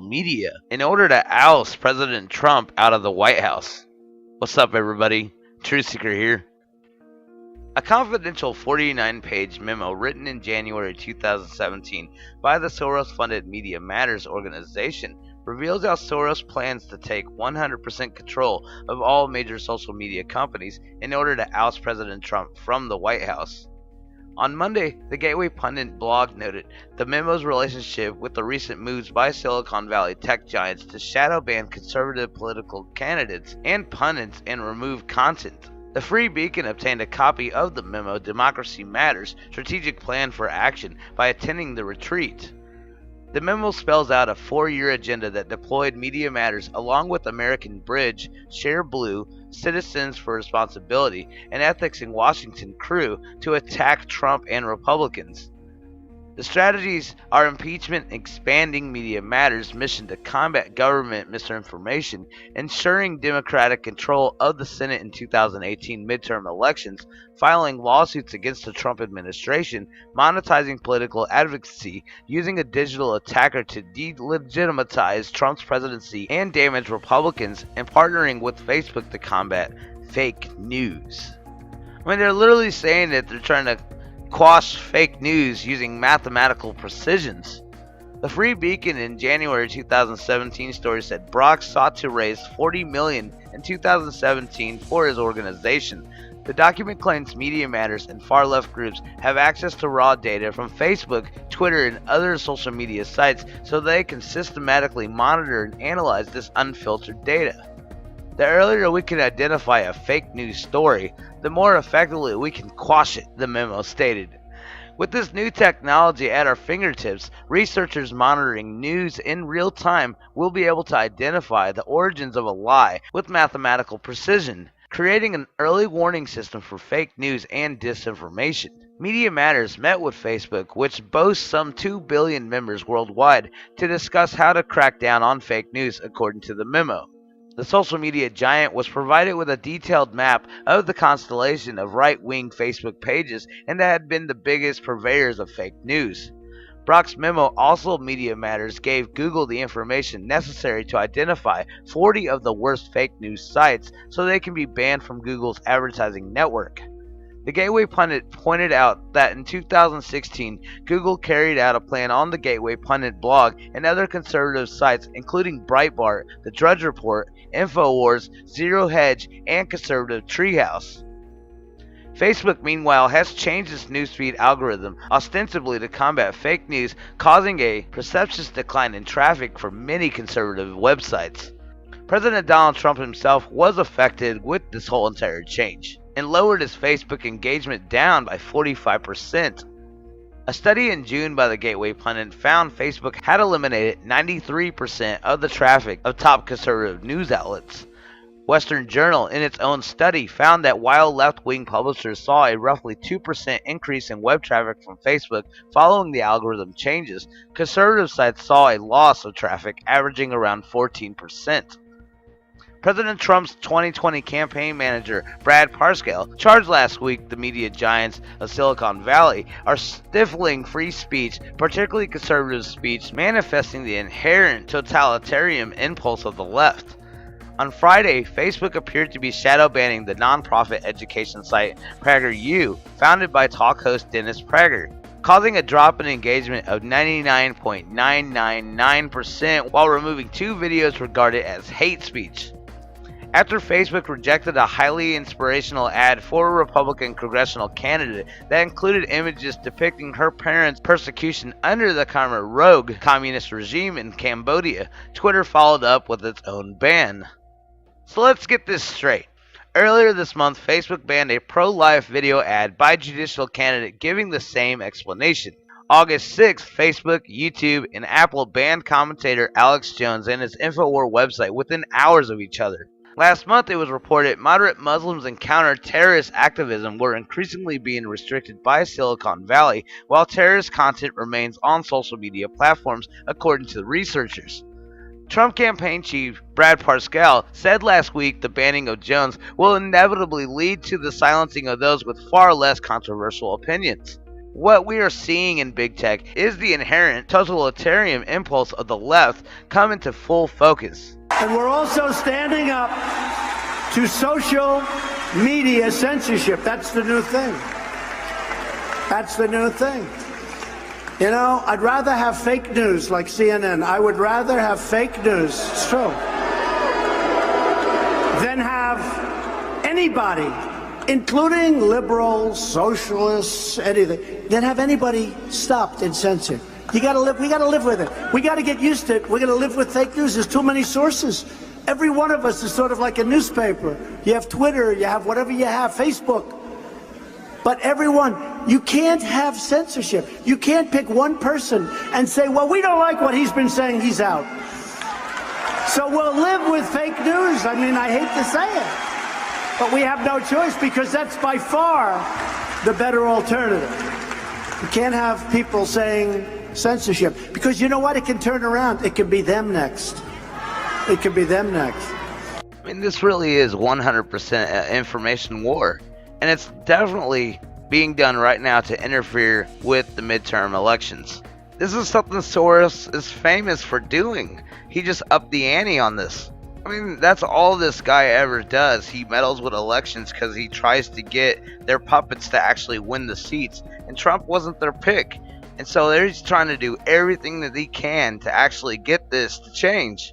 media in order to oust President Trump out of the White House. What's up, everybody? Truth Seeker here. A confidential 49-page memo written in January 2017 by the Soros-funded Media Matters organization reveals how Soros plans to take 100% control of all major social media companies in order to oust President Trump from the White House. On Monday, the Gateway Pundit blog noted the memo's relationship with the recent moves by Silicon Valley tech giants to shadow ban conservative political candidates and pundits and remove content. The Free Beacon obtained a copy of the memo Democracy Matters Strategic Plan for Action by attending the retreat. The memo spells out a 4-year agenda that deployed Media Matters along with American Bridge, Share Blue, Citizens for Responsibility, and Ethics in Washington crew to attack Trump and Republicans. The strategies are impeachment, expanding Media Matters' mission to combat government misinformation, ensuring democratic control of the Senate in 2018 midterm elections, filing lawsuits against the Trump administration, monetizing political advocacy, using a digital attacker to delegitimize Trump's presidency and damage Republicans, and partnering with Facebook to combat fake news. I mean, they're literally saying that they're trying to quash fake news using mathematical precisions. The Free Beacon in January 2017 story said Brock sought to raise $40 million in 2017 for his organization. The document claims Media Matters and far-left groups have access to raw data from Facebook, Twitter, and other social media sites so they can systematically monitor and analyze this unfiltered data. The earlier we can identify a fake news story, the more effectively we can quash it, the memo stated. With this new technology at our fingertips, researchers monitoring news in real time will be able to identify the origins of a lie with mathematical precision, creating an early warning system for fake news and disinformation. Media Matters met with Facebook, which boasts some 2 billion members worldwide, to discuss how to crack down on fake news, according to the memo. The social media giant was provided with a detailed map of the constellation of right-wing Facebook pages and that had been the biggest purveyors of fake news. Brock's memo also Media Matters gave Google the information necessary to identify 40 of the worst fake news sites so they can be banned from Google's advertising network. The Gateway Pundit pointed out that in 2016, Google carried out a plan on the Gateway Pundit blog and other conservative sites including Breitbart, The Drudge Report, InfoWars, Zero Hedge, and Conservative Treehouse. Facebook, meanwhile, has changed its newsfeed algorithm ostensibly to combat fake news, causing a precipitous decline in traffic for many conservative websites. President Donald Trump himself was affected with this whole entire change and lowered his Facebook engagement down by 45%. A study in June by the Gateway Pundit found Facebook had eliminated 93% of the traffic of top conservative news outlets. Western Journal, in its own study, found that while left-wing publishers saw a roughly 2% increase in web traffic from Facebook following the algorithm changes, conservative sites saw a loss of traffic averaging around 14%. President Trump's 2020 campaign manager, Brad Parscale, charged last week the media giants of Silicon Valley are stifling free speech, particularly conservative speech, manifesting the inherent totalitarian impulse of the left. On Friday, Facebook appeared to be shadow banning the nonprofit education site PragerU, founded by talk host Dennis Prager, causing a drop in engagement of 99.999% while removing 2 videos regarded as hate speech. After Facebook rejected a highly inspirational ad for a Republican congressional candidate that included images depicting her parents' persecution under the Khmer Rouge communist regime in Cambodia, Twitter followed up with its own ban. So let's get this straight. Earlier this month, Facebook banned a pro-life video ad by judicial candidate giving the same explanation. August 6th, Facebook, YouTube, and Apple banned commentator Alex Jones and his InfoWars website within hours of each other. Last month, it was reported moderate Muslims and counter-terrorist activism were increasingly being restricted by Silicon Valley, while terrorist content remains on social media platforms, according to the researchers. Trump campaign chief Brad Parscale said last week the banning of Jones will inevitably lead to the silencing of those with far less controversial opinions. What we are seeing in big tech is the inherent totalitarian impulse of the left come into full focus. And we're also standing up to social media censorship. That's the new thing. That's the new thing. You know, I'd rather have fake news like CNN. I would rather have fake news, it's true, than have anybody, including liberals, socialists, anything, than have anybody stopped and censored. We gotta live with it. We gotta get used to it. We're gonna live with fake news. There's too many sources. Every one of us is sort of like a newspaper. You have Twitter, you have whatever you have, Facebook. But everyone, you can't have censorship. You can't pick one person and say, well, we don't like what he's been saying, he's out. So we'll live with fake news. I mean, I hate to say it, but we have no choice because that's by far the better alternative. You can't have people saying censorship because you know what? It can turn around. It can be them next. It could be them next. I mean, this really is 100% information war. And it's definitely being done right now to interfere with the midterm elections. This is something Soros is famous for doing. He just upped the ante on this. I mean, that's all this guy ever does. He meddles with elections because he tries to get their puppets to actually win the seats. And Trump wasn't their pick. And so they're just trying to do everything that he can to actually get this to change.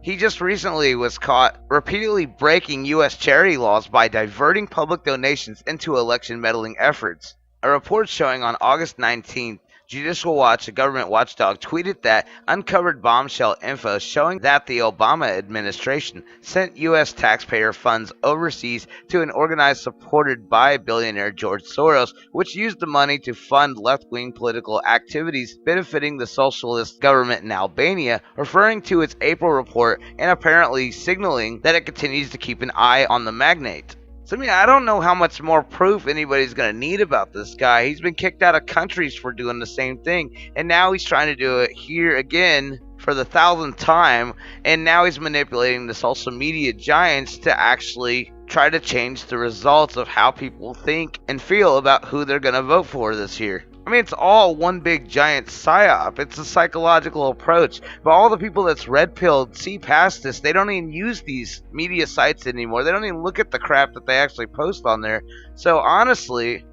He just recently was caught repeatedly breaking U.S. charity laws by diverting public donations into election meddling efforts. A report showing on August 19th, Judicial Watch, a government watchdog, tweeted that uncovered bombshell info showing that the Obama administration sent U.S. taxpayer funds overseas to an organization supported by billionaire George Soros, which used the money to fund left-wing political activities benefiting the socialist government in Albania, referring to its April report and apparently signaling that it continues to keep an eye on the magnate. So, I mean, I don't know how much more proof anybody's going to need about this guy. He's been kicked out of countries for doing the same thing. And now he's trying to do it here again for the 1,000th time. And now he's manipulating the social media giants to actually try to change the results of how people think and feel about who they're going to vote for this year. I mean, it's all one big giant psyop. It's a psychological approach. But all the people that's red-pilled see past this. They don't even use these media sites anymore. They don't even look at the crap that they actually post on there. So honestly,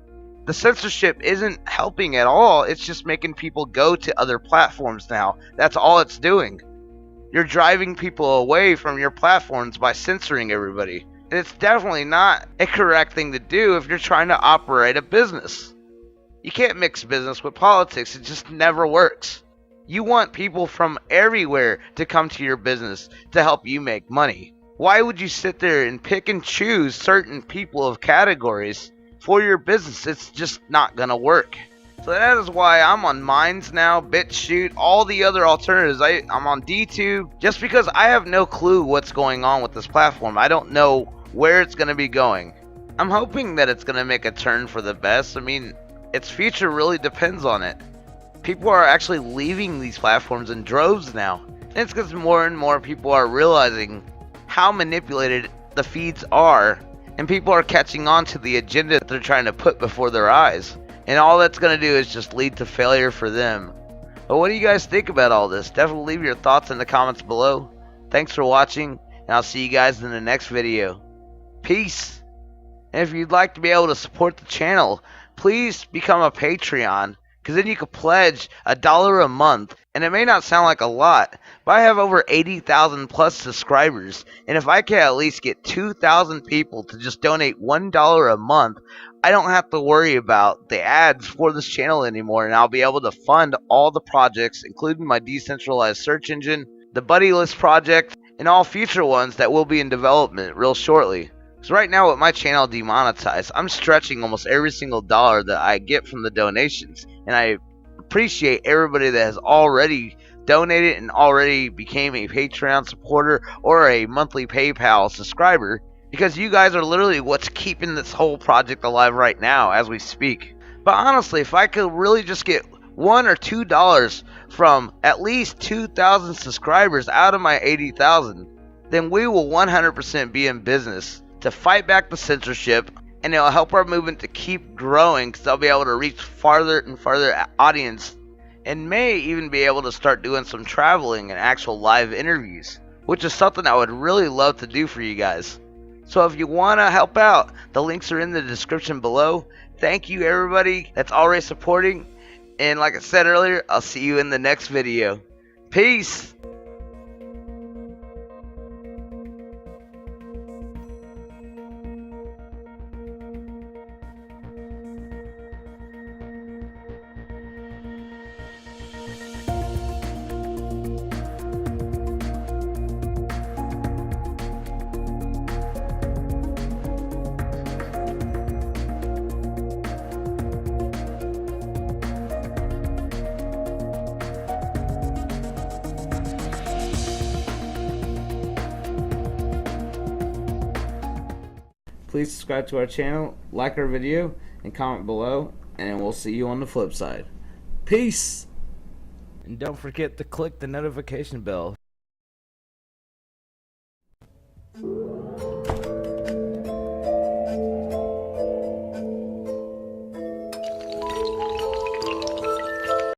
the censorship isn't helping at all. It's just making people go to other platforms now. That's all it's doing. You're driving people away from your platforms by censoring everybody. And it's definitely not a correct thing to do if you're trying to operate a business. You can't mix business with politics. It just never works. You want people from everywhere to come to your business to help you make money. Why would you sit there and pick and choose certain people of categories for your business? It's just not going to work. So that is why I'm on Minds now, BitChute, all the other alternatives. I'm on DTube just because I have no clue what's going on with this platform. I don't know where it's going to be going. I'm hoping that it's going to make a turn for the best. I mean, its future really depends on it. People are actually leaving these platforms in droves now. And it's because more and more people are realizing how manipulated the feeds are, and people are catching on to the agenda that they're trying to put before their eyes. And all that's going to do is just lead to failure for them. But what do you guys think about all this? Definitely leave your thoughts in the comments below. Thanks for watching, and I'll see you guys in the next video. Peace. And if you'd like to be able to support the channel, please become a Patreon, because then you can pledge $1 a month. And it may not sound like a lot, but I have over 80,000 plus subscribers. And if I can at least get 2,000 people to just donate $1 a month, I don't have to worry about the ads for this channel anymore. And I'll be able to fund all the projects, including my decentralized search engine, the Buddy List project, and all future ones that will be in development real shortly. So right now with my channel demonetized, I'm stretching almost every single dollar that I get from the donations. And I appreciate everybody that has already donated and already became a Patreon supporter or a monthly PayPal subscriber, because you guys are literally what's keeping this whole project alive right now as we speak. But honestly, if I could really just get $1 or $2 from at least 2,000 subscribers out of my 80,000, then we will 100% be in business to fight back the censorship and it'll help our movement to keep growing because they'll be able to reach farther and farther audience, and may even be able to start doing some traveling and actual live interviews, which is something I would really love to do for you guys. So if you want to help out, the links are in the description below. Thank you everybody that's already supporting, and like I said earlier, I'll see you in the next video. Peace! Please subscribe to our channel, like our video, and comment below, and we'll see you on the flip side. Peace! And don't forget to click the notification bell.